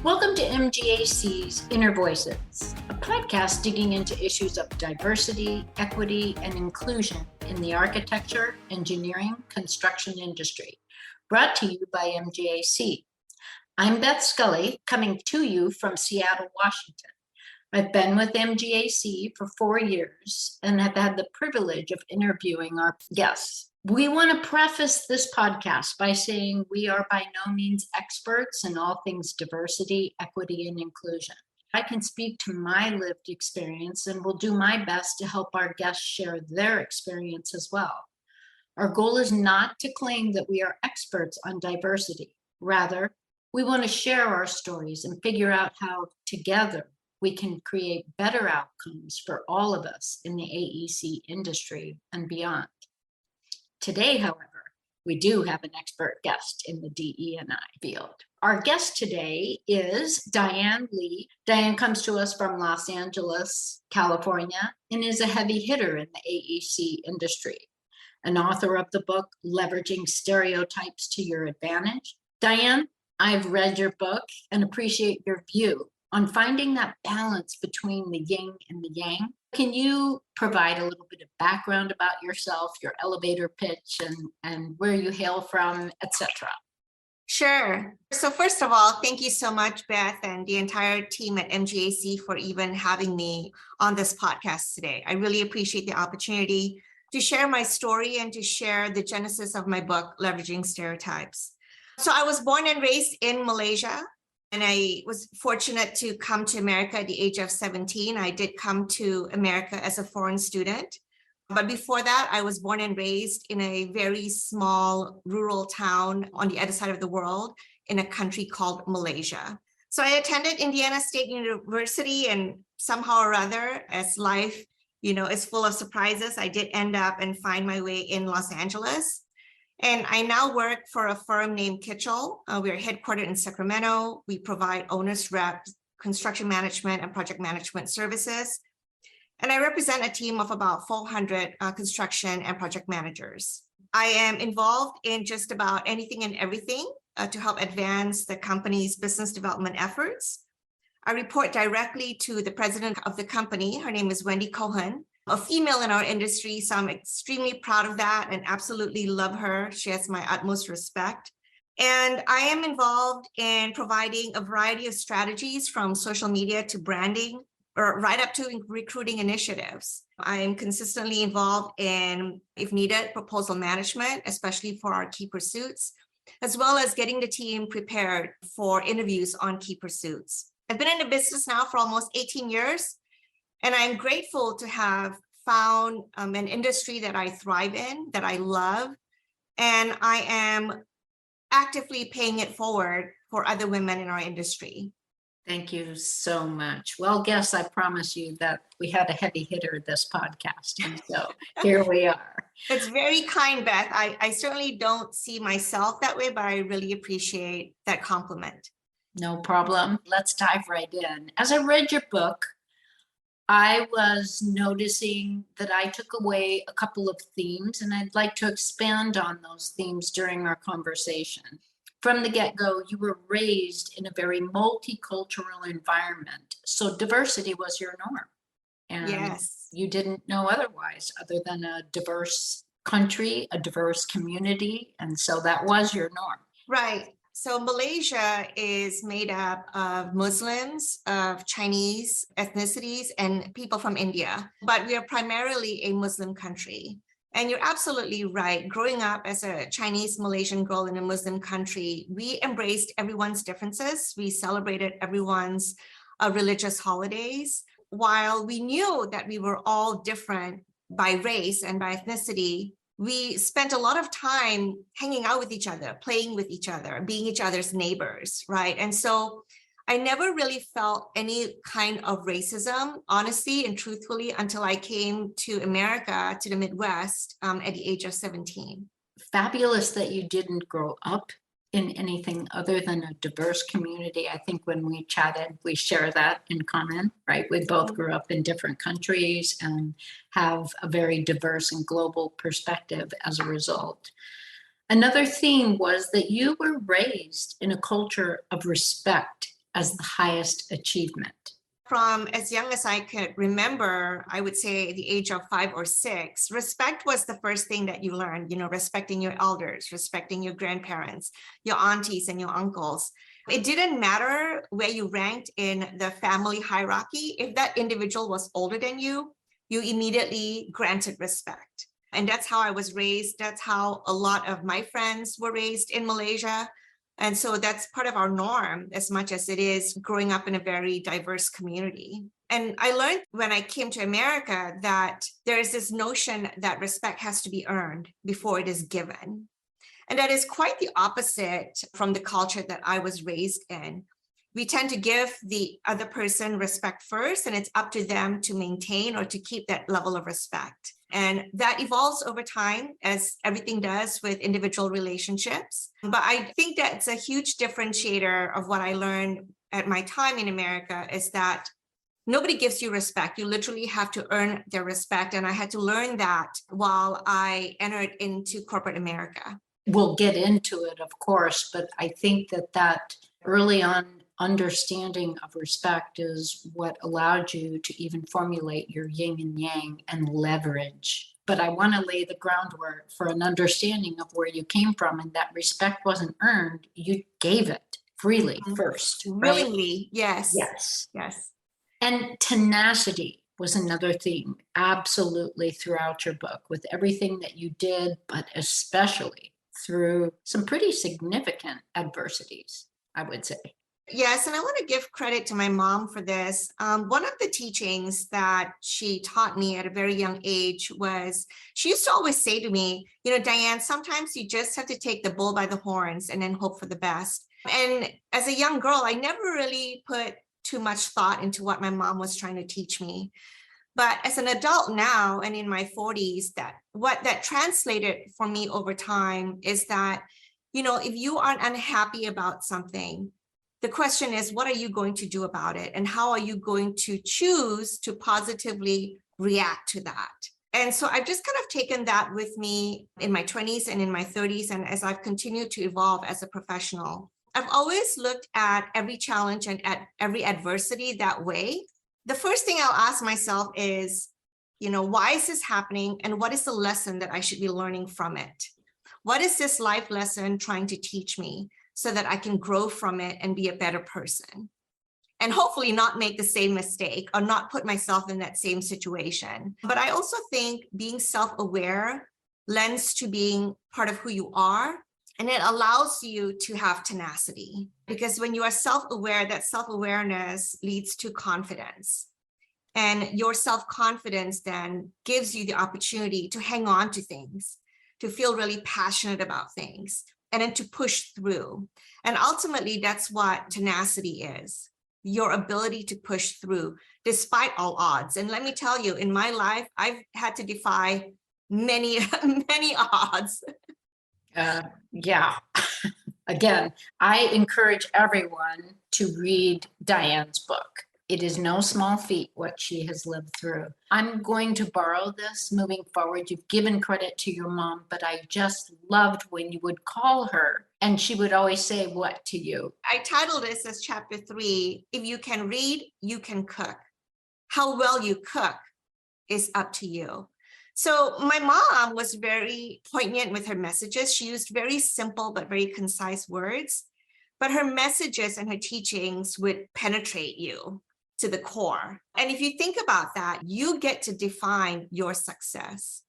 Welcome to MGAC's Inner Voices, a podcast digging into issues of diversity, equity, and inclusion in the architecture, engineering, construction industry, brought to you by MGAC. I'm Beth Scully, coming to you from Seattle, Washington. I've been with MGAC for 4 years and have had the privilege of interviewing our guests. We want to preface this podcast by saying we are by no means experts in all things diversity, equity, and inclusion. I can speak to my lived experience and will do my best to help our guests share their experience as well. Our goal is not to claim that we are experts on diversity. Rather, we want to share our stories and figure out how together we can create better outcomes for all of us in the AEC industry and beyond. Today, however, we do have an expert guest in the DE&I field. Our guest today is Dianne Lee. Dianne comes to us from Los Angeles, California, and is a heavy hitter in the AEC industry. An author of the book, Leveraging Stereotypes to Your Advantage. Dianne, I've read your book and appreciate your view on finding that balance between the yin and the yang. Can you provide a little bit of background about yourself, your elevator pitch, and where you hail from, etc.? Sure. So first of all, thank you so much, Beth, and the entire team at MGAC for even having me on this podcast today. I really appreciate the opportunity to share my story and to share the genesis of my book, Leveraging Stereotypes. So I was born and raised in Malaysia. And I was fortunate to come to America at the age of 17. I did come to America as a foreign student. But before that, I was born and raised in a very small rural town on the other side of the world in a country called Malaysia. So I attended Indiana State University, and somehow or other, as life, is full of surprises, I did end up and find my way in Los Angeles. And I now work for a firm named Kitchell. We are headquartered in Sacramento. We provide owners reps, construction management, and project management services. And I represent a team of about 400 construction and project managers. I am involved in just about anything and everything to help advance the company's business development efforts. I report directly to the president of the company. Her name is Wendy Cohen, a female in our industry, so I'm extremely proud of that and absolutely love her. She has my utmost respect. And I am involved in providing a variety of strategies from social media to branding, or right up to recruiting initiatives. I am consistently involved in, if needed, proposal management, especially for our key pursuits, as well as getting the team prepared for interviews on key pursuits. I've been in the business now for almost 18 years. And I'm grateful to have found an industry that I thrive in, that I love, and I am actively paying it forward for other women in our industry. Thank you so much. Well, guess I promise you that we had a heavy hitter this podcast, and so here we are. It's very kind, Beth. I certainly don't see myself that way, but I really appreciate that compliment. No problem. Let's dive right in. As I read your book, I was noticing that I took away a couple of themes, and I'd like to expand on those themes during our conversation. From the get-go, you were raised in a very multicultural environment, so diversity was your norm. And yes, you didn't know otherwise, other than a diverse country, a diverse community, and so that was your norm. Right. So Malaysia is made up of Muslims, of Chinese ethnicities, and people from India, but we are primarily a Muslim country. And you're absolutely right. Growing up as a Chinese Malaysian girl in a Muslim country, we embraced everyone's differences. We celebrated everyone's religious holidays. While we knew that we were all different by race and by ethnicity, we spent a lot of time hanging out with each other, playing with each other, being each other's neighbors, right? And so I never really felt any kind of racism, honestly and truthfully, until I came to America, to the Midwest, at the age of 17. Fabulous that you didn't grow up in anything other than a diverse community. I think when we chatted, we share that in common, right? We both grew up in different countries and have a very diverse and global perspective as a result. Another theme was that you were raised in a culture of respect as the highest achievement? From as young as I could remember, I would say the age of 5 or 6, respect was the first thing that you learned, respecting your elders, respecting your grandparents, your aunties and your uncles. It didn't matter where you ranked in the family hierarchy. If that individual was older than you, you immediately granted respect. And that's how I was raised. That's how a lot of my friends were raised in Malaysia. And so that's part of our norm as much as it is growing up in a very diverse community. And I learned when I came to America that there is this notion that respect has to be earned before it is given. And that is quite the opposite from the culture that I was raised in. We tend to give the other person respect first, and it's up to them to maintain or to keep that level of respect. And that evolves over time, as everything does with individual relationships. But I think that's a huge differentiator of what I learned at my time in America is that nobody gives you respect. You literally have to earn their respect. And I had to learn that while I entered into corporate America. We'll get into it, of course, but I think that early on understanding of respect is what allowed you to even formulate your yin and yang and leverage. But I want to lay the groundwork for an understanding of where you came from, and that respect wasn't earned. You gave it freely first. Willingly, yes. Yes. Yes. And tenacity was another theme, absolutely, throughout your book, with everything that you did, but especially through some pretty significant adversities, I would say. Yes, and I want to give credit to my mom for this. One of the teachings that she taught me at a very young age was, she used to always say to me, Dianne, sometimes you just have to take the bull by the horns and then hope for the best. And as a young girl, I never really put too much thought into what my mom was trying to teach me. But as an adult now and in my 40s, what that translated for me over time is that, if you aren't unhappy about something, the question is, what are you going to do about it? And how are you going to choose to positively react to that? And so I've just kind of taken that with me in my 20s and in my 30s. And as I've continued to evolve as a professional, I've always looked at every challenge and at every adversity that way. The first thing I'll ask myself is, why is this happening? And what is the lesson that I should be learning from it? What is this life lesson trying to teach me, so that I can grow from it and be a better person? And hopefully not make the same mistake or not put myself in that same situation. But I also think being self-aware lends to being part of who you are. And it allows you to have tenacity, because when you are self-aware, that self-awareness leads to confidence. And your self-confidence then gives you the opportunity to hang on to things, to feel really passionate about things, and then to push through. And ultimately, that's what tenacity is, your ability to push through despite all odds. And let me tell you, in my life, I've had to defy many, many odds. Yeah. Again, I encourage everyone to read Dianne's book. It is no small feat what she has lived through. I'm going to borrow this moving forward. You've given credit to your mom, but I just loved when you would call her and she would always say what to you? I titled this as chapter 3, if you can read, you can cook. How well you cook is up to you. So my mom was very poignant with her messages. She used very simple but very concise words, but her messages and her teachings would penetrate you to the core. And if you think about that, you get to define your success.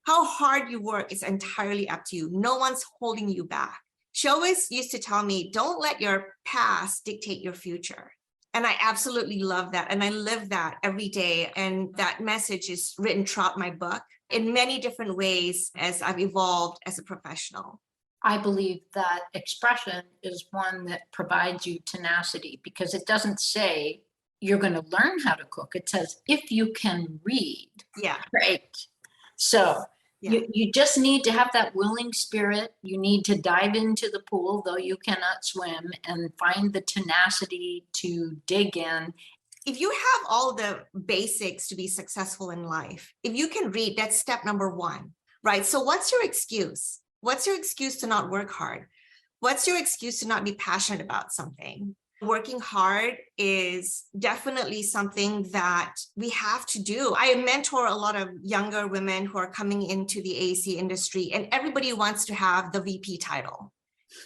How hard you work is entirely up to you. No one's holding you back. She always used to tell me, don't let your past dictate your future. And I absolutely love that. And I live that every day. And that message is written throughout my book in many different ways as I've evolved as a professional. I believe that expression is one that provides you tenacity, because it doesn't say you're going to learn how to cook. It says, if you can read. Yeah. Great. So Yeah. you just need to have that willing spirit. You need to dive into the pool, though you cannot swim, and find the tenacity to dig in. If you have all the basics to be successful in life, if you can read, that's step number 1, right? So what's your excuse? What's your excuse to not work hard? What's your excuse to not be passionate about something? Working hard is definitely something that we have to do. I mentor a lot of younger women who are coming into the AEC industry, and everybody wants to have the VP title.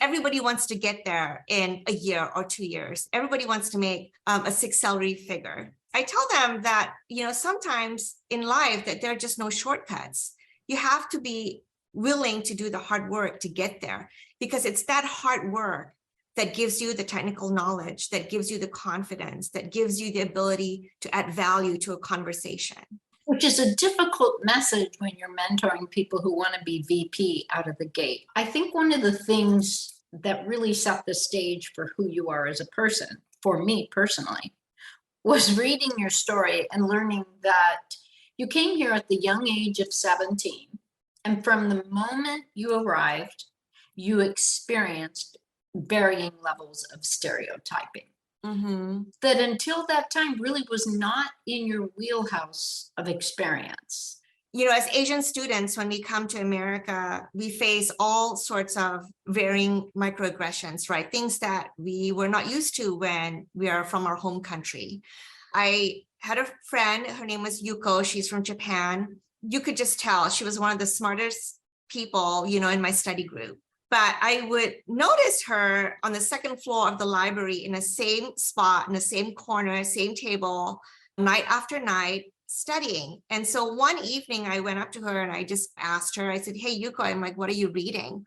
Everybody wants to get there in a year or 2 years. Everybody wants to make a 6 salary figure. I tell them that, sometimes in life that there are just no shortcuts. You have to be willing to do the hard work to get there, because it's that hard work that gives you the technical knowledge, that gives you the confidence, that gives you the ability to add value to a conversation. Which is a difficult message when you're mentoring people who want to be VP out of the gate. I think one of the things that really set the stage for who you are as a person, for me personally, was reading your story and learning that you came here at the young age of 17. And from the moment you arrived, you experienced varying levels of stereotyping. Mm-hmm. That until that time really was not in your wheelhouse of experience. As Asian students, when we come to America, we face all sorts of varying microaggressions, right? Things that we were not used to when we are from our home country. I had a friend, her name was Yuko, she's from Japan. You could just tell she was one of the smartest people, in my study group. But I would notice her on the second floor of the library in the same spot, in the same corner, same table, night after night, studying. And so one evening I went up to her and I just asked her, I said, "Hey, Yuko," I'm like, "what are you reading?"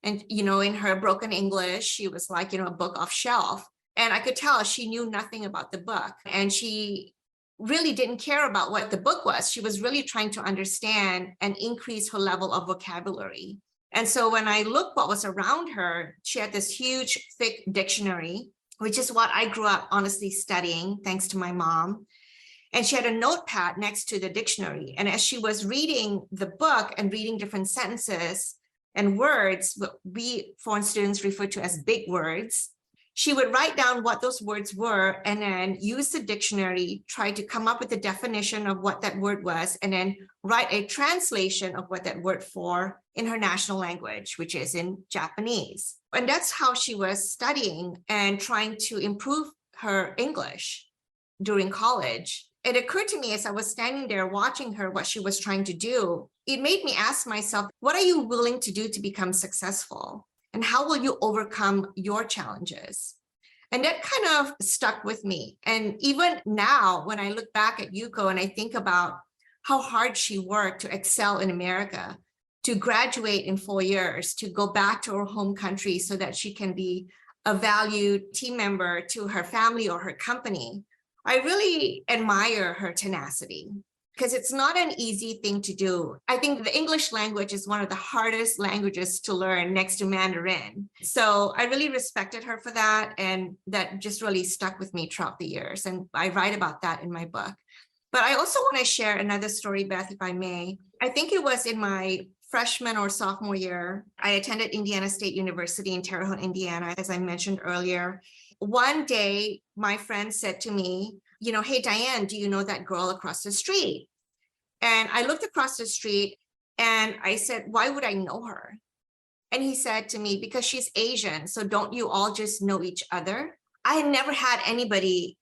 And, in her broken English, she was like, a book off shelf. And I could tell she knew nothing about the book. And she really didn't care about what the book was. She was really trying to understand and increase her level of vocabulary. And so when I looked what was around her, she had this huge, thick dictionary, which is what I grew up honestly studying, thanks to my mom. And she had a notepad next to the dictionary. And as she was reading the book and reading different sentences and words, what we foreign students refer to as big words, she would write down what those words were and then use the dictionary, try to come up with a definition of what that word was, and then write a translation of what that word for in her national language, which is in Japanese. And that's how she was studying and trying to improve her English during college. It occurred to me as I was standing there watching her, what she was trying to do, it made me ask myself, what are you willing to do to become successful? And how will you overcome your challenges? And that kind of stuck with me. And even now, when I look back at Yuko and I think about how hard she worked to excel in America, to graduate in 4 years, to go back to her home country so that she can be a valued team member to her family or her company, I really admire her tenacity, because it's not an easy thing to do. I think the English language is one of the hardest languages to learn next to Mandarin. So I really respected her for that. And that just really stuck with me throughout the years. And I write about that in my book. But I also want to share another story, Beth, if I may. I think it was in my freshman or sophomore year. I attended Indiana State University in Terre Haute, Indiana, as I mentioned earlier. One day, my friend said to me, "Hey, Dianne, do you know that girl across the street?" And I looked across the street and I said, "Why would I know her?" And he said to me, "Because she's Asian. So don't you all just know each other?" I had never had anybody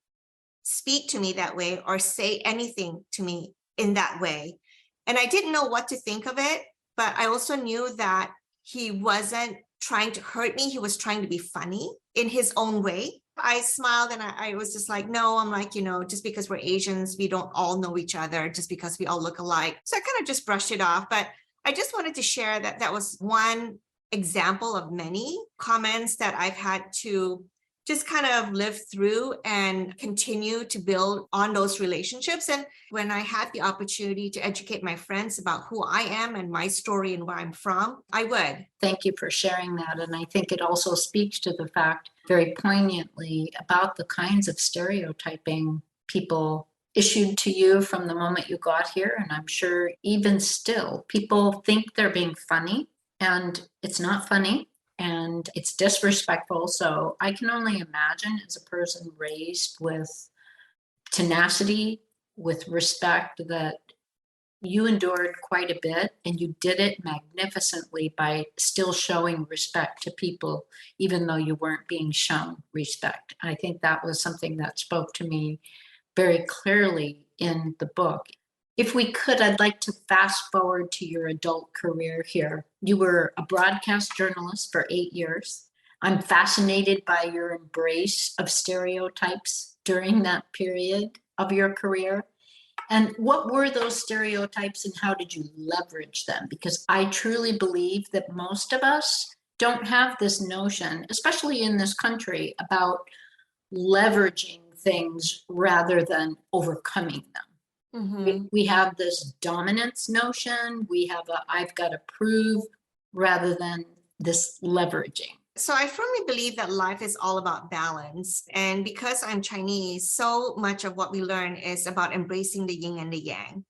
speak to me that way or say anything to me in that way. And I didn't know what to think of it, but I also knew that he wasn't trying to hurt me. He was trying to be funny in his own way. I smiled and I was just like, no, I'm like, just because we're Asians, we don't all know each other just because we all look alike. So I kind of just brushed it off. But I just wanted to share that that was one example of many comments that I've had to just kind of live through and continue to build on those relationships. And when I had the opportunity to educate my friends about who I am and my story and where I'm from, I would. Thank you for sharing that. And I think it also speaks to the fact very poignantly about the kinds of stereotyping people issued to you from the moment you got here. And I'm sure even still, people think they're being funny, and it's not funny. And it's disrespectful. So I can only imagine, as a person raised with tenacity, with respect, that You endured quite a bit, and you did it magnificently by still showing respect to people, even though you weren't being shown respect. I think that was something that spoke to me very clearly in the book. If we could, I'd like to fast forward to your adult career here. You were a broadcast journalist for 8 years. I'm fascinated by your embrace of stereotypes during that period of your career. And what were those stereotypes and how did you leverage them? Because I truly believe that most of us don't have this notion, especially in this country, about leveraging things rather than overcoming them. We have this dominance notion. We have a I've got to prove rather than this leveraging. So I firmly believe that life is all about balance. And because I'm Chinese, so much of what we learn is about embracing the yin and the yang.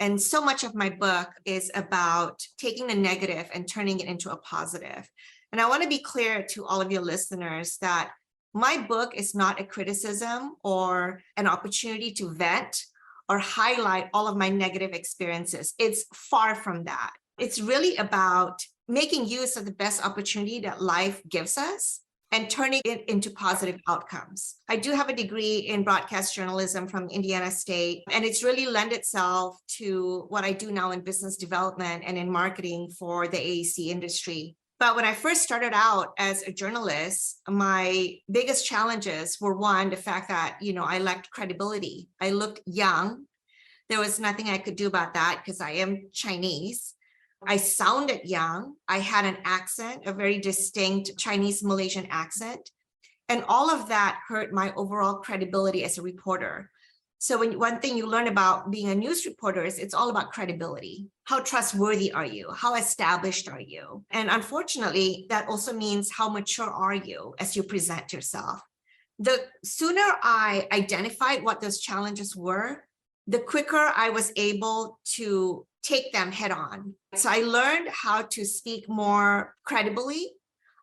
And so much of my book is about taking the negative and turning it into a positive. And I want to be clear to all of your listeners that my book is not a criticism or an opportunity to vent or highlight all of my negative experiences. It's far from that. It's really about making use of the best opportunity that life gives us and turning it into positive outcomes. I do have a degree in broadcast journalism from Indiana State, and it's really lent itself to what I do now in business development and in marketing for the AEC industry. But when I first started out as a journalist, my biggest challenges were one, the fact that, I lacked credibility. I looked young. There was nothing I could do about that because I am Chinese. I sounded young. I had an accent, a very distinct Chinese Malaysian accent. And all of that hurt my overall credibility as a reporter. So one thing you learn about being a news reporter is it's all about credibility. How trustworthy are you? How established are you? And unfortunately, that also means how mature are you as you present yourself. The sooner I identified what those challenges were, the quicker I was able to take them head on. So I learned how to speak more credibly.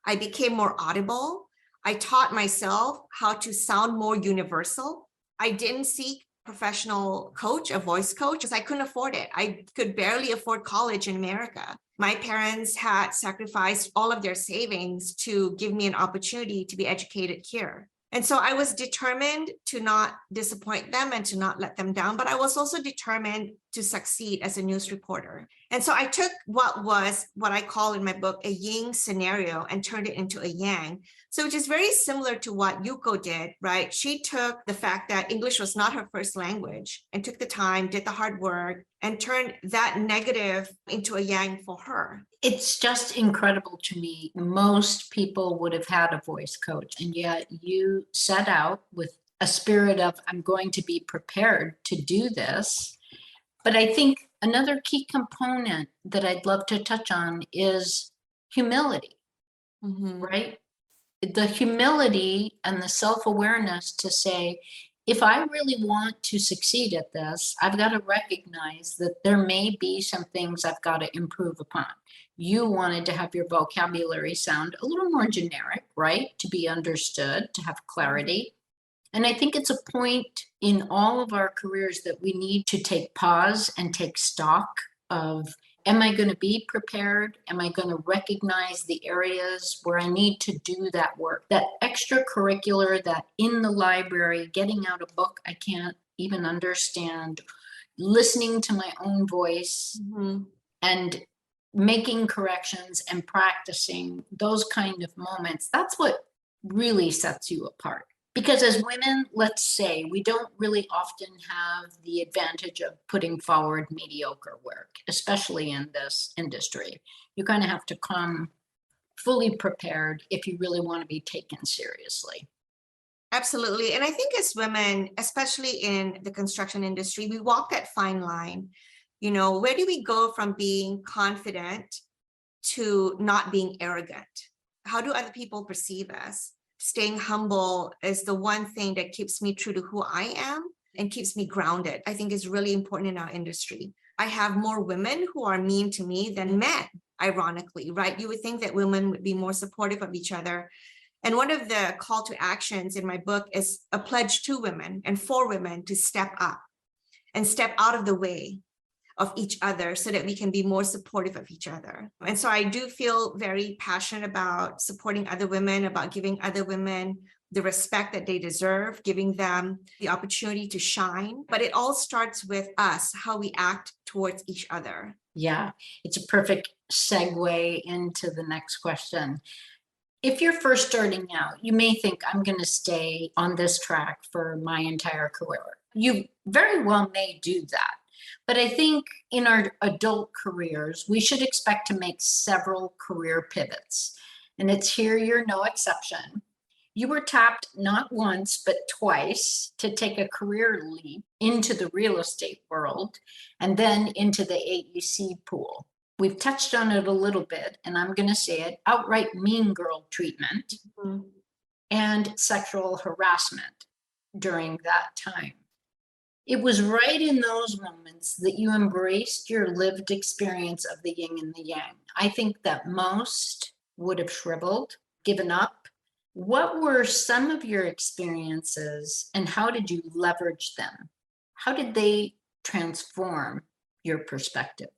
I became more audible. I taught myself how to sound more universal. I didn't seek a professional coach, a voice coach, because I couldn't afford it. I could barely afford college in America. My parents had sacrificed all of their savings to give me an opportunity to be educated here. And so I was determined to not disappoint them and to not let them down, but I was also determined to succeed as a news reporter. And so I took what I call in my book a yin scenario and turned it into a yang. So which is very similar to what Yuko did, right? She took the fact that English was not her first language and took the time, did the hard work, and turned that negative into a yang for her. It's just incredible to me. Most people would have had a voice coach, and yet you set out with a spirit of, I'm going to be prepared to do this. But I think another key component that I'd love to touch on is humility, right? The humility and the self-awareness to say, if I really want to succeed at this, I've got to recognize that there may be some things I've got to improve upon. You wanted to have your vocabulary sound a little more generic, right? To be understood, to have clarity. And I think it's a point in all of our careers that we need to take pause and take stock of, am I going to be prepared? Am I going to recognize the areas where I need to do that work? That extracurricular, that in the library, getting out a book I can't even understand, listening to my own voice and making corrections and practicing those kind of moments. That's what really sets you apart. Because as women, let's say, we don't really often have the advantage of putting forward mediocre work, especially in this industry. You kind of have to come fully prepared if you really want to be taken seriously. Absolutely. And I think as women, especially in the construction industry, we walk that fine line. Where do we go from being confident to not being arrogant? How do other people perceive us? Staying humble is the one thing that keeps me true to who I am and keeps me grounded. I think is really important in our industry. I have more women who are mean to me than men, ironically, right? You would think that women would be more supportive of each other. And one of the call to actions in my book is a pledge to women and for women to step up and step out of the way of each other so that we can be more supportive of each other. And so I do feel very passionate about supporting other women, about giving other women the respect that they deserve, giving them the opportunity to shine. But it all starts with us, how we act towards each other. Yeah, it's a perfect segue into the next question. If you're first starting out, you may think, I'm going to stay on this track for my entire career. You very well may do that. But I think in our adult careers, we should expect to make several career pivots. And it's here you're no exception. You were tapped not once, but twice to take a career leap into the real estate world and then into the AEC pool. We've touched on it a little bit, and I'm going to say it, outright mean girl treatment and sexual harassment during that time. It was right in those moments that you embraced your lived experience of the yin and the yang. I think that most would have shriveled, given up. What were some of your experiences and how did you leverage them? How did they transform your perspective?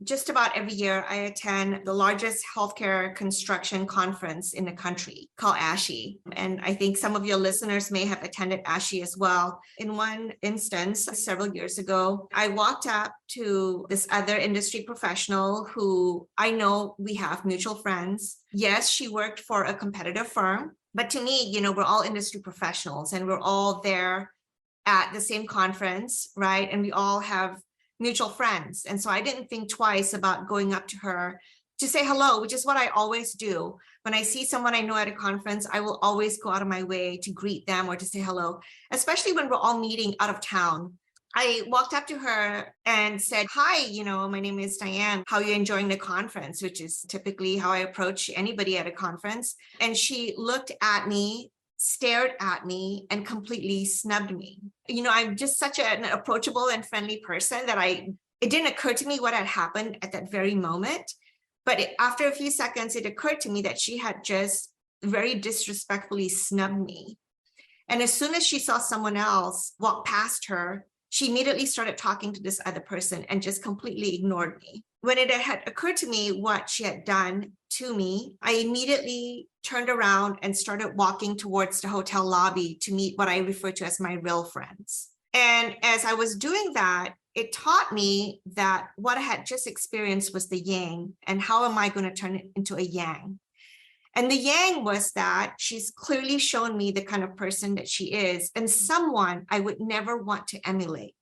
Just about every year, I attend the largest healthcare construction conference in the country called ASHI. And I think some of your listeners may have attended ASHI as well. In one instance, several years ago, I walked up to this other industry professional who I know we have mutual friends. Yes, she worked for a competitive firm, but to me, we're all industry professionals and we're all there at the same conference, right? And we all have mutual friends. And so I didn't think twice about going up to her to say hello, which is what I always do. When I see someone I know at a conference, I will always go out of my way to greet them or to say hello, especially when we're all meeting out of town. I walked up to her and said, hi, my name is Dianne. How are you enjoying the conference? Which is typically how I approach anybody at a conference. And she looked at me, stared at me, and completely snubbed me. I'm just such an approachable and friendly person that it didn't occur to me what had happened at that very moment. But after a few seconds, it occurred to me that she had just very disrespectfully snubbed me. And as soon as she saw someone else walk past her, she immediately started talking to this other person and just completely ignored me. When it had occurred to me what she had done to me, I immediately turned around and started walking towards the hotel lobby to meet what I refer to as my real friends. And as I was doing that, it taught me that what I had just experienced was the yang, and how am I going to turn it into a yang? And the yang was that she's clearly shown me the kind of person that she is and someone I would never want to emulate.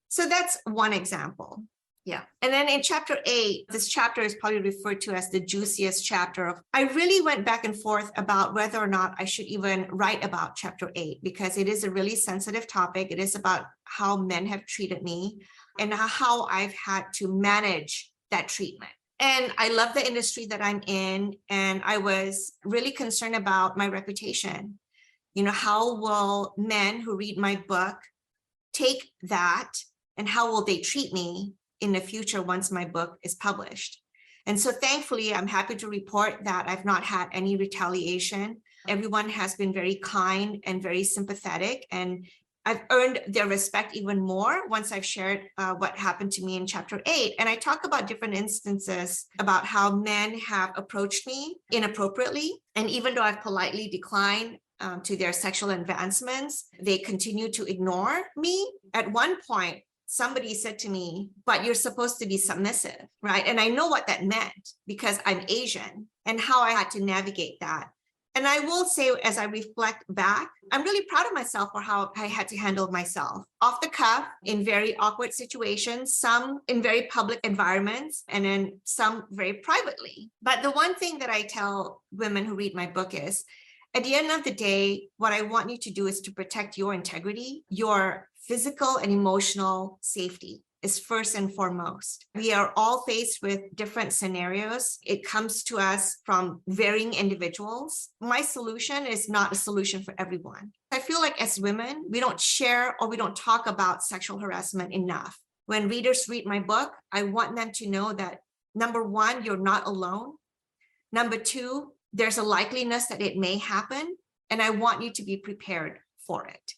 So that's one example. Yeah. And then in chapter 8, this chapter is probably referred to as the juiciest chapter. I really went back and forth about whether or not I should even write about chapter 8, because it is a really sensitive topic. It is about how men have treated me and how I've had to manage that treatment. And I love the industry that I'm in, and I was really concerned about my reputation. How will men who read my book take that, and how will they treat me in the future once my book is published? And so thankfully, I'm happy to report that I've not had any retaliation. Everyone has been very kind and very sympathetic, and I've earned their respect even more once I've shared what happened to me in chapter 8. And I talk about different instances about how men have approached me inappropriately. And even though I've politely declined to their sexual advancements, they continue to ignore me. At one point, somebody said to me, but you're supposed to be submissive, right? And I know what that meant because I'm Asian, and how I had to navigate that. And I will say, as I reflect back, I'm really proud of myself for how I had to handle myself. Off the cuff, in very awkward situations, some in very public environments, and then some very privately. But the one thing that I tell women who read my book is, at the end of the day, what I want you to do is to protect your integrity, your physical and emotional safety is first and foremost. We are all faced with different scenarios. It comes to us from varying individuals. My solution is not a solution for everyone. I feel like as women, we don't share or we don't talk about sexual harassment enough. When readers read my book, I want them to know that, number one, you're not alone. Number two, there's a likeliness that it may happen, and I want you to be prepared for it.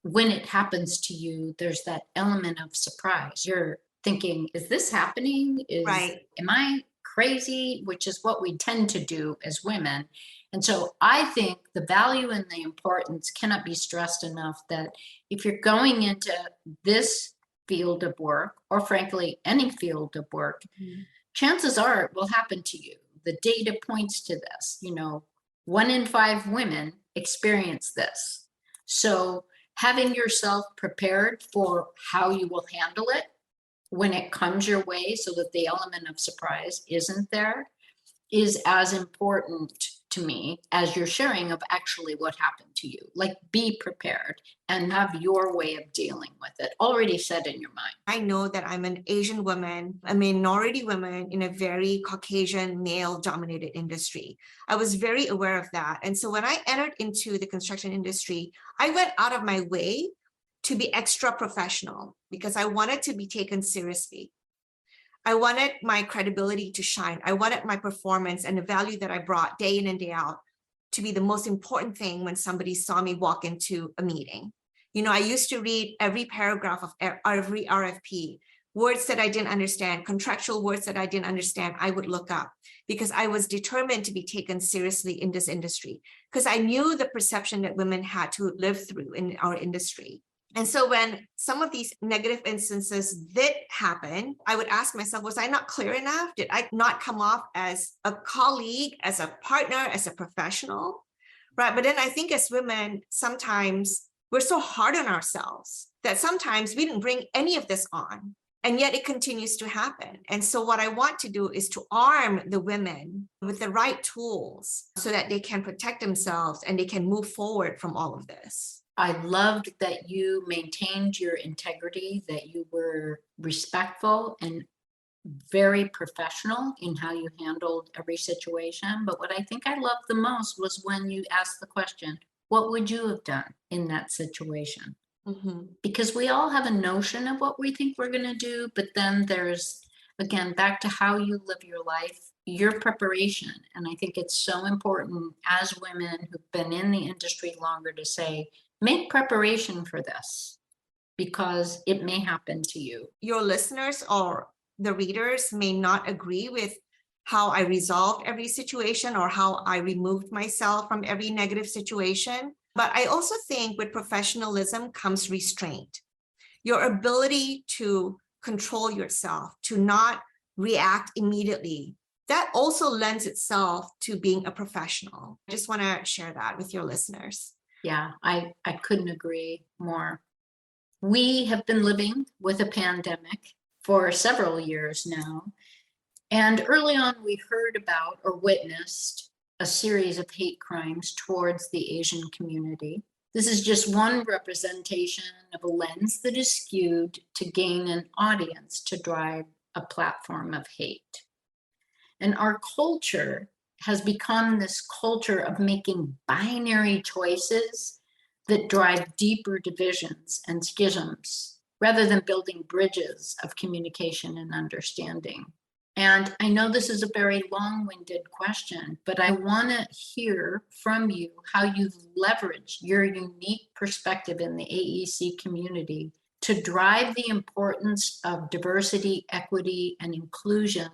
When it happens to you, there's that element of surprise. You're thinking, is this happening? Right. Am I crazy? Which is what we tend to do as women. And so I think the value and the importance cannot be stressed enough that if you're going into this field of work, or frankly, any field of work, Mhm. chances are it will happen to you. The data points to this. 1 in 5 women experience this. So having yourself prepared for how you will handle it when it comes your way so that the element of surprise isn't there is as important to me as your sharing of actually what happened to you. Like, be prepared and have your way of dealing with it already set in your mind. I know that I'm an Asian woman, a minority woman in a very Caucasian male dominated industry. I was very aware of that. And so when I entered into the construction industry, I went out of my way to be extra professional because I wanted to be taken seriously. I wanted my credibility to shine. I wanted my performance and the value that I brought day in and day out to be the most important thing when somebody saw me walk into a meeting. I used to read every paragraph of every RFP, words that I didn't understand, contractual words that I didn't understand, I would look up because I was determined to be taken seriously in this industry because I knew the perception that women had to live through in our industry. And so when some of these negative instances did happen, I would ask myself, was I not clear enough? Did I not come off as a colleague, as a partner, as a professional? Right. But then I think as women, sometimes we're so hard on ourselves that sometimes we didn't bring any of this on. And yet it continues to happen. And so what I want to do is to arm the women with the right tools so that they can protect themselves and they can move forward from all of this. I loved that you maintained your integrity, that you were respectful and very professional in how you handled every situation. But what I think I loved the most was when you asked the question, what would you have done in that situation? Mm-hmm. Because we all have a notion of what we think we're going to do, but then there's, again, back to how you live your life, your preparation. And I think it's so important as women who've been in the industry longer to say, make preparation for this because it may happen to you. Your listeners or the readers may not agree with how I resolved every situation or how I removed myself from every negative situation. But I also think with professionalism comes restraint. Your ability to control yourself, to not react immediately, that also lends itself to being a professional. I just want to share that with your listeners. Yeah, I couldn't agree more. We have been living with a pandemic for several years now. And early on, we heard about or witnessed a series of hate crimes towards the Asian community. This is just one representation of a lens that is skewed to gain an audience to drive a platform of hate. And our culture has become this culture of making binary choices that drive deeper divisions and schisms rather than building bridges of communication and understanding. And I know this is a very long-winded question, but I want to hear from you how you've leveraged your unique perspective in the AEC community to drive the importance of diversity, equity, and inclusion,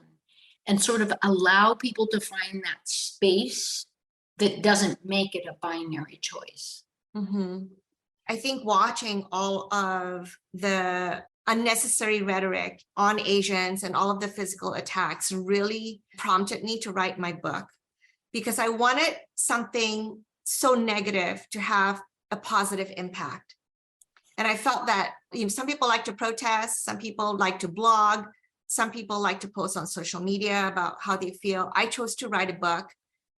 and sort of allow people to find that space that doesn't make it a binary choice. Mm-hmm. I think watching all of the unnecessary rhetoric on Asians and all of the physical attacks really prompted me to write my book because I wanted something so negative to have a positive impact. And I felt that some people like to protest, some people like to blog, some people like to post on social media about how they feel. I chose to write a book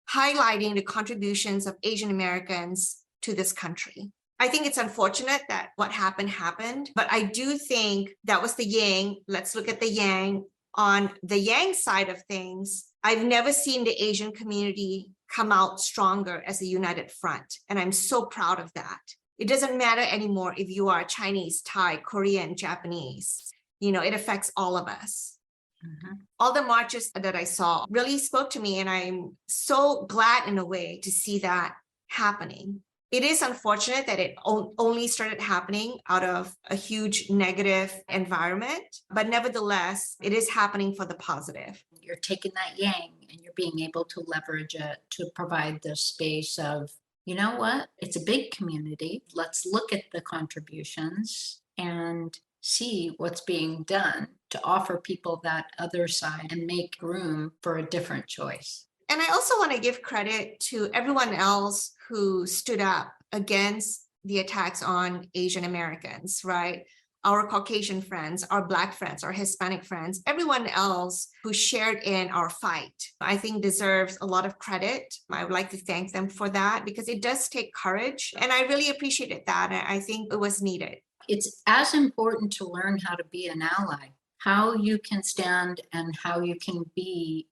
highlighting the contributions of Asian Americans to this country. I think it's unfortunate that what happened, but I do think that was the yang. Let's look at the yang. On the yang side of things, I've never seen the Asian community come out stronger as a united front. And I'm so proud of that. It doesn't matter anymore if you are Chinese, Thai, Korean, Japanese. It affects all of us. Mm-hmm. All the marches that I saw really spoke to me, and I'm so glad in a way to see that happening. It is unfortunate that it only started happening out of a huge negative environment, but nevertheless, it is happening for the positive. You're taking that yang and you're being able to leverage it to provide this space of, you know what, it's a big community. Let's look at the contributions and see what's being done to offer people that other side and make room for a different choice. And I also want to give credit to everyone else who stood up against the attacks on Asian Americans, right? Our Caucasian friends, our Black friends, our Hispanic friends, everyone else who shared in our fight, I think deserves a lot of credit. I would like to thank them for that because it does take courage. And I really appreciated that. I think it was needed. It's as important to learn how to be an ally, how you can stand and how you can be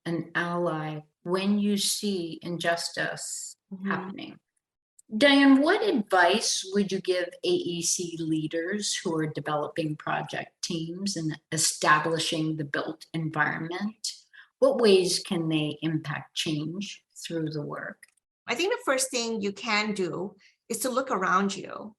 an ally when you see injustice happening. Dianne, what advice would you give AEC leaders who are developing project teams and establishing the built environment? What ways can they impact change through the work? I think the first thing you can do is to look around you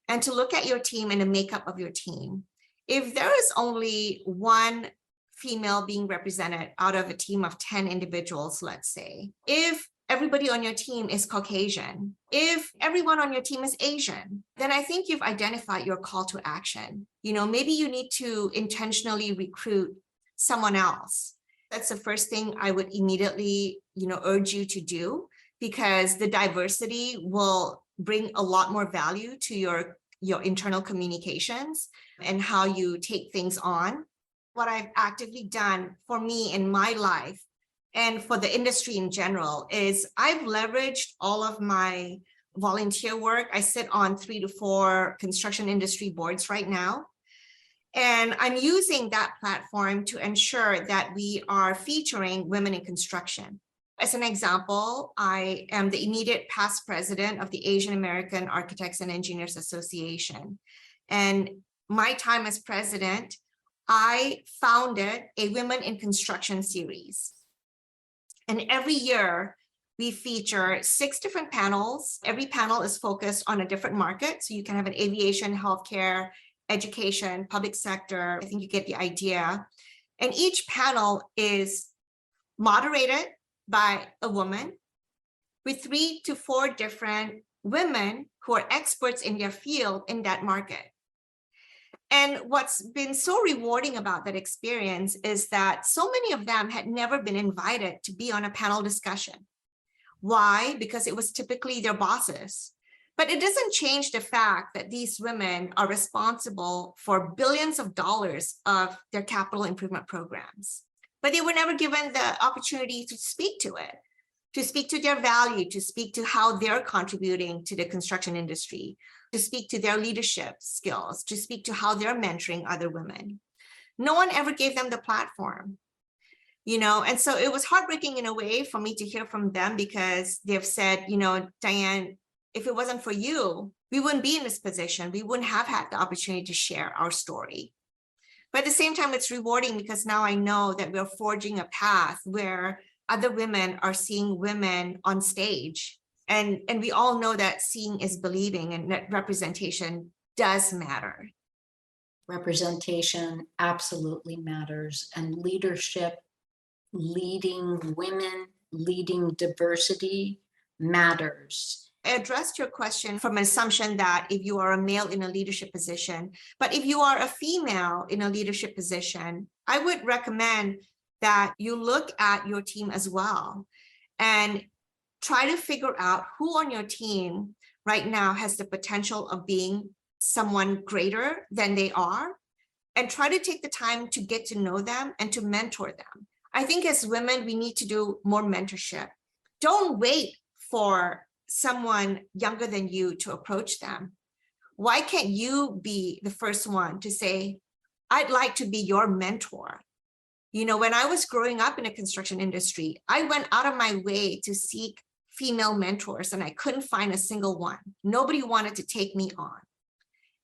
and to look at your team and the makeup of your team. If there is only one female being represented out of a team of 10 individuals, let's say, if everybody on your team is Caucasian, if everyone on your team is Asian, then I think you've identified your call to action. Maybe you need to intentionally recruit someone else. That's the first thing I would immediately, urge you to do, because the diversity will bring a lot more value to your internal communications and how you take things on. What I've actively done for me in my life and for the industry in general is I've leveraged all of my volunteer work. I sit on 3 to 4 construction industry boards right now. And I'm using that platform to ensure that we are featuring women in construction. As an example, I am the immediate past president of the Asian American Architects and Engineers Association. And my time as president, I founded a Women in Construction series. And every year we feature 6 different panels. Every panel is focused on a different market. So you can have an aviation, healthcare, education, public sector. I think you get the idea. And each panel is moderated by a woman with 3 to 4 different women who are experts in their field in that market. And what's been so rewarding about that experience is that so many of them had never been invited to be on a panel discussion. Why? Because it was typically their bosses. But it doesn't change the fact that these women are responsible for billions of dollars of their capital improvement programs. But they were never given the opportunity to speak to it, to speak to their value, to speak to how they're contributing to the construction industry, to speak to their leadership skills, to speak to how they're mentoring other women. No one ever gave them the platform, and so it was heartbreaking in a way for me to hear from them because they've said, Dianne, if it wasn't for you, we wouldn't be in this position. We wouldn't have had the opportunity to share our story. But at the same time, it's rewarding because now I know that we're forging a path where other women are seeing women on stage. And we all know that seeing is believing and that representation does matter. Representation absolutely matters. And leadership, leading women, leading diversity matters. I addressed your question from an assumption that if you are a male in a leadership position, but if you are a female in a leadership position, I would recommend that you look at your team as well and try to figure out who on your team right now has the potential of being someone greater than they are, and try to take the time to get to know them and to mentor them. I think as women, we need to do more mentorship. Don't wait for someone younger than you to approach them. Why can't you be the first one to say, I'd like to be your mentor? When I was growing up in the construction industry, I went out of my way to seek female mentors and I couldn't find a single one. Nobody wanted to take me on.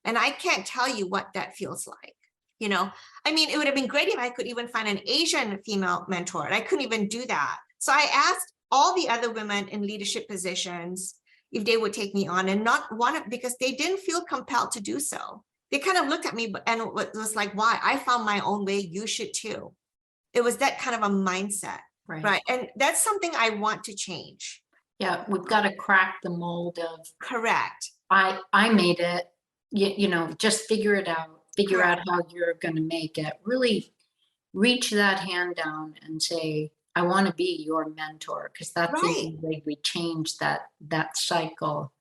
And I can't tell you what that feels like. It would have been great if I could even find an Asian female mentor, and I couldn't even do that. So I asked all the other women in leadership positions if they would take me on, and not want because they didn't feel compelled to do so. They kind of looked at me and it was like, why? I found my own way. You should too. It was that kind of a mindset, right? And that's something I want to change. Yeah, we've got to crack the mold of correct. I made it, you know, just figure it out, figure out how you're going to make it. Really reach that hand down and say, I want to be your mentor, because that's the only way we change that cycle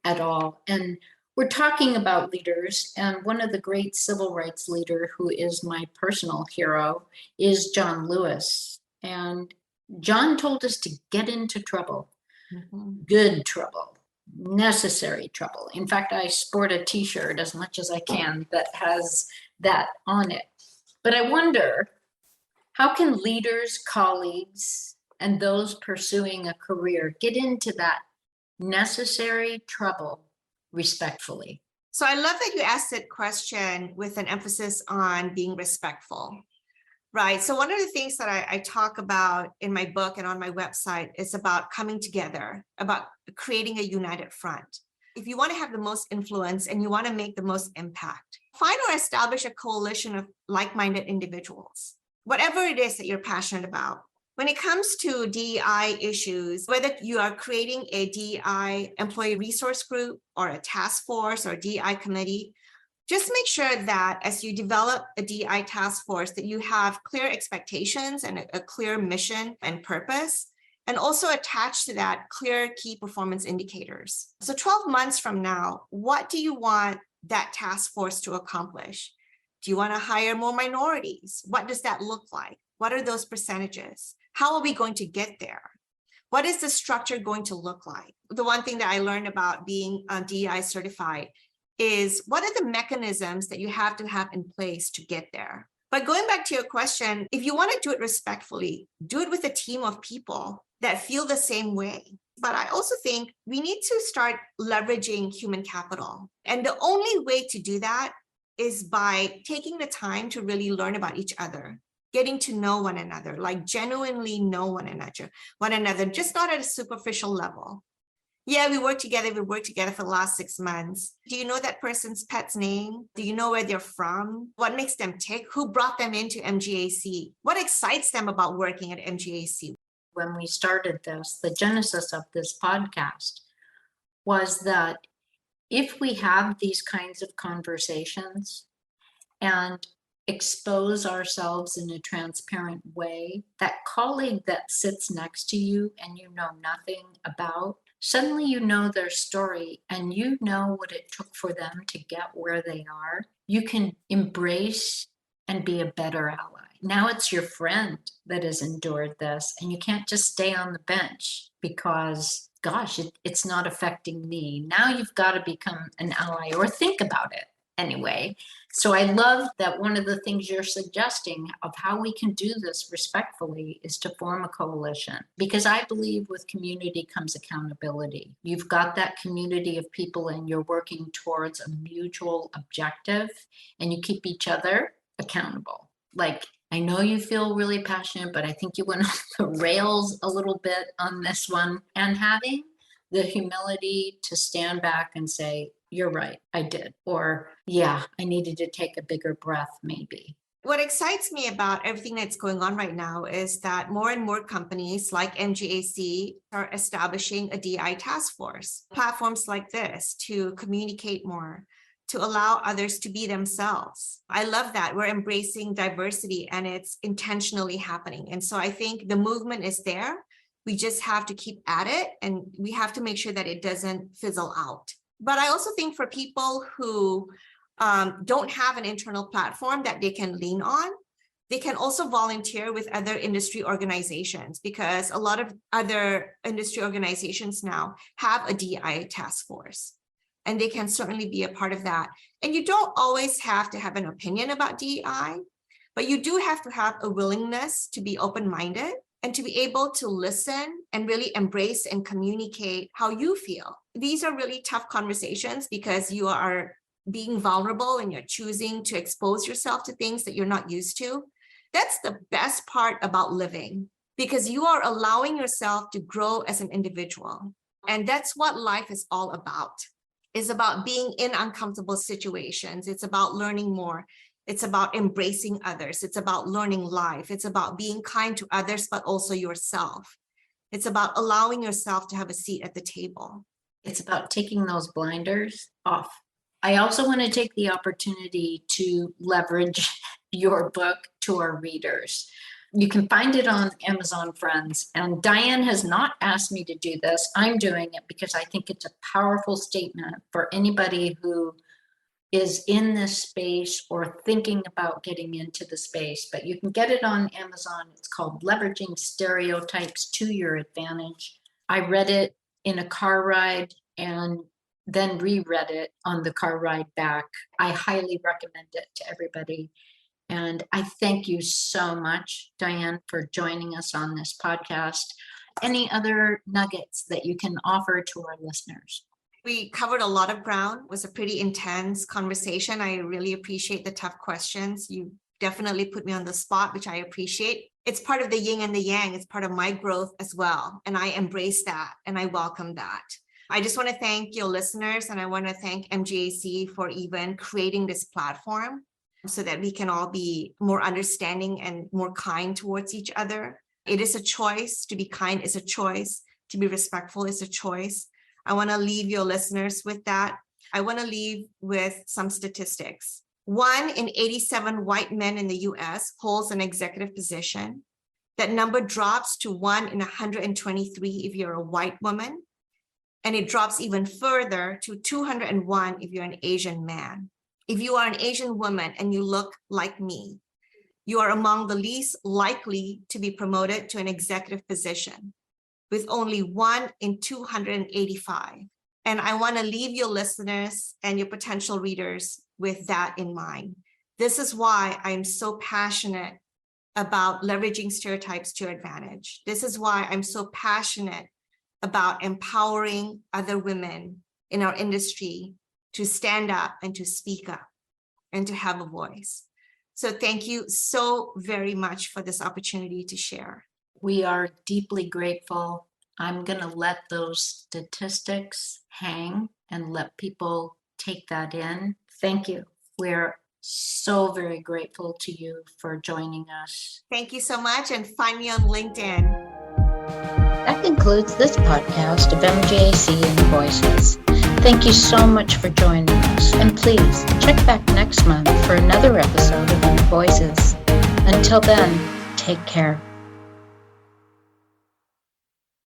at all. And we're talking about leaders, and one of the great civil rights leader who is my personal hero is John Lewis. And John told us to get into trouble, good trouble, necessary trouble. In fact, I sport a t-shirt as much as I can that has that on it. But I wonder, how can leaders, colleagues, and those pursuing a career get into that necessary trouble respectfully? So I love that you asked that question with an emphasis on being respectful, right? So one of the things that I talk about in my book and on my website is about coming together, about creating a united front. If you want to have the most influence and you want to make the most impact, find or establish a coalition of like-minded individuals, whatever it is that you're passionate about. When it comes to DEI issues, whether you are creating a DEI employee resource group or a task force or DEI committee, just make sure that as you develop a DEI task force, that you have clear expectations and a clear mission and purpose, and also attached to that clear key performance indicators. So 12 months from now, what do you want that task force to accomplish? Do you want to hire more minorities? What does that look like? What are those percentages? How are we going to get there? What is the structure going to look like? The one thing that I learned about being DEI certified is what are the mechanisms that you have to have in place to get there? But going back to your question, if you want to do it respectfully, do it with a team of people that feel the same way. But I also think we need to start leveraging human capital. And the only way to do that is by taking the time to really learn about each other, getting to know one another, like genuinely know one another, just not at a superficial level. Yeah, we worked together for the last 6 months. Do you know that person's pet's name? Do you know where they're from? What makes them tick? Who brought them into MGAC? What excites them about working at MGAC? When we started this, the genesis of this podcast was that if we have these kinds of conversations and expose ourselves in a transparent way, that colleague that sits next to you and you know nothing about, suddenly you know their story and you know what it took for them to get where they are. You can embrace and be a better ally. Now it's your friend that has endured this, and you can't just stay on the bench because, gosh, it's not affecting me. Now you've got to become an ally, or think about it anyway. So I love that one of the things you're suggesting of how we can do this respectfully is to form a coalition, because I believe with community comes accountability. You've got that community of people and you're working towards a mutual objective, and you keep each other accountable. Like, I know you feel really passionate, but I think you went off the rails a little bit on this one. And having the humility to stand back and say, you're right, I did. Or, yeah, I needed to take a bigger breath, maybe. What excites me about everything that's going on right now is that more and more companies like MGAC are establishing a DI task force, platforms like this to communicate more, to allow others to be themselves. I love that. We're embracing diversity and it's intentionally happening. And so I think the movement is there. We just have to keep at it, and we have to make sure that it doesn't fizzle out. But I also think for people who don't have an internal platform that they can lean on, they can also volunteer with other industry organizations, because a lot of other industry organizations now have a DI task force, and they can certainly be a part of that. And you don't always have to have an opinion about DEI, but you do have to have a willingness to be open-minded and to be able to listen and really embrace and communicate how you feel. These are really tough conversations because you are being vulnerable and you're choosing to expose yourself to things that you're not used to. That's the best part about living, because you are allowing yourself to grow as an individual. And that's what life is all about. It's about being in uncomfortable situations. It's about learning more. It's about embracing others. It's about learning life. It's about being kind to others, but also yourself. It's about allowing yourself to have a seat at the table. It's about taking those blinders off. I also want to take the opportunity to leverage your book to our readers. You can find it on Amazon Friends, and Dianne has not asked me to do this. I'm doing it because I think it's a powerful statement for anybody who is in this space or thinking about getting into the space, but you can get it on Amazon. It's called Leveraging Stereotypes to Your Advantage. I read it in a car ride and then reread it on the car ride back. I highly recommend it to everybody. And I thank you so much, Dianne, for joining us on this podcast. Any other nuggets that you can offer to our listeners? We covered a lot of ground. It was a pretty intense conversation. I really appreciate the tough questions. You definitely put me on the spot, which I appreciate. It's part of the yin and the yang. It's part of my growth as well. And I embrace that and I welcome that. I just want to thank your listeners, and I want to thank MGAC for even creating this platform so that we can all be more understanding and more kind towards each other. It is a choice. To be kind is a choice. To be respectful is a choice. I want to leave your listeners with that. I want to leave with some statistics. 1 in 87 white men in the US holds an executive position. That number drops to 1 in 123 if you're a white woman. And it drops even further to 201 if you're an Asian man. If you are an Asian woman and you look like me, you are among the least likely to be promoted to an executive position, with only 1 in 285. And I want to leave your listeners and your potential readers with that in mind. This is why I'm so passionate about leveraging stereotypes to your advantage. This is why I'm so passionate about empowering other women in our industry to stand up and to speak up and to have a voice. So thank you so very much for this opportunity to share. We are deeply grateful. I'm going to let those statistics hang and let people take that in. Thank you. We're so very grateful to you for joining us. Thank you so much, and find me on LinkedIn. That concludes this podcast of MGAC and Voices. Thank you so much for joining us, and please check back next month for another episode of Voices. Until then, take care.